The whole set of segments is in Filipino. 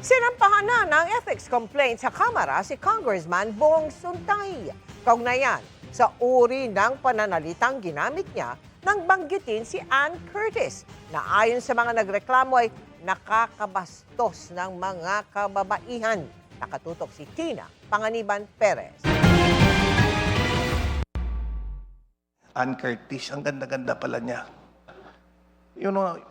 Sinampahan na ng ethics complaint sa Kamara si Congressman Bong Suntay. Kaugnayan sa uri ng pananalitang ginamit niya nang banggitin si Ann Curtis na ayon sa mga nagreklamo ay nakakabastos ng mga kababaihan. Nakatutok si Tina Panganiban Perez. Ann Curtis, ang ganda-ganda pala niya.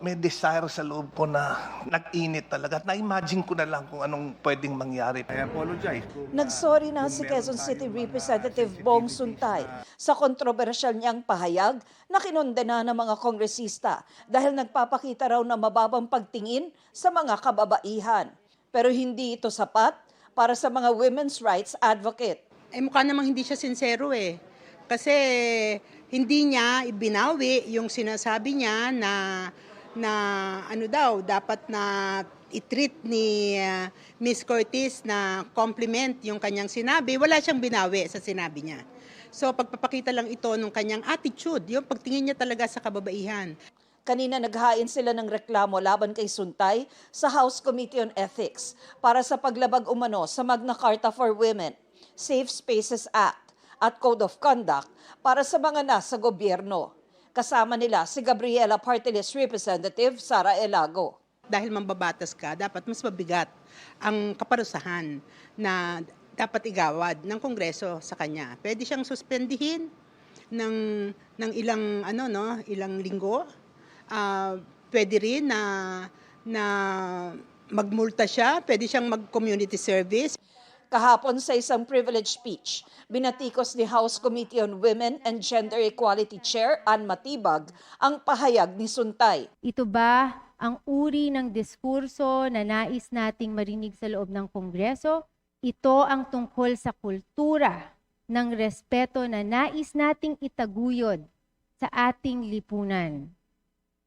May desire sa loob ko na nag-init talaga. Na-imagine ko na lang kung anong pwedeng mangyari. I apologize. Nagsorry na si Quezon City Representative Bong Suntay sa kontrobersyal niyang pahayag na kinondena ng mga kongresista dahil nagpapakita raw na mababang pagtingin sa mga kababaihan. Pero hindi ito sapat para sa mga women's rights advocate. Mukha namang hindi siya sincero eh. Kasi hindi niya ibinawi yung sinasabi niya na ano daw, dapat na i-treat ni Miss Curtis na compliment yung kanyang sinabi. Wala siyang binawi sa sinabi niya. So pagpapakita lang ito ng kanyang attitude, yung pagtingin niya talaga sa kababaihan. Kanina naghain sila ng reklamo laban kay Suntay sa House Committee on Ethics para sa paglabag umano sa Magna Carta for Women, Safe Spaces Act at Code of Conduct para sa mga nasa gobyerno. Kasama nila si Gabriela Party List Representative Sara Elago. Dahil mambabatas ka, dapat mas mabigat ang kaparusahan na dapat igawad ng Kongreso sa kanya. Pwede siyang suspendihin ng ilang linggo. Pwede rin na magmulta siya, pwede siyang mag-community service. Kahapon sa isang privilege speech, binatikos ni House Committee on Women and Gender Equality Chair Ann Matibag ang pahayag ni Suntay. Ito ba ang uri ng diskurso na nais nating marinig sa loob ng Kongreso? Ito ang tungkol sa kultura ng respeto na nais nating itaguyod sa ating lipunan.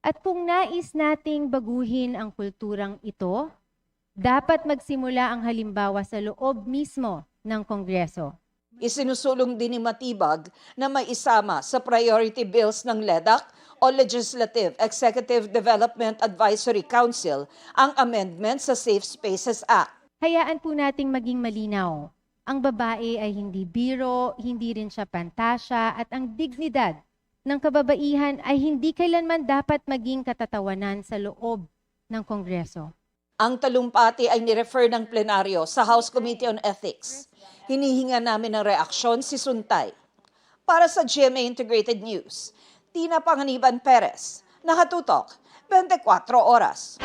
At kung nais nating baguhin ang kulturang ito, dapat magsimula ang halimbawa sa loob mismo ng Kongreso. Isinusulong din ni Matibag na may isama sa priority bills ng LEDAC o Legislative Executive Development Advisory Council ang amendment sa Safe Spaces Act. Hayaan po nating maging malinaw. Ang babae ay hindi biro, hindi rin siya pantasya, at ang dignidad ng kababaihan ay hindi kailanman dapat maging katatawanan sa loob ng Kongreso. Ang talumpati ay nirefer ng plenaryo sa House Committee on Ethics. Hinihinga namin ng reaksyon si Suntay. Para sa GMA Integrated News, Tina Panganiban Perez, nakatutok, 24 oras.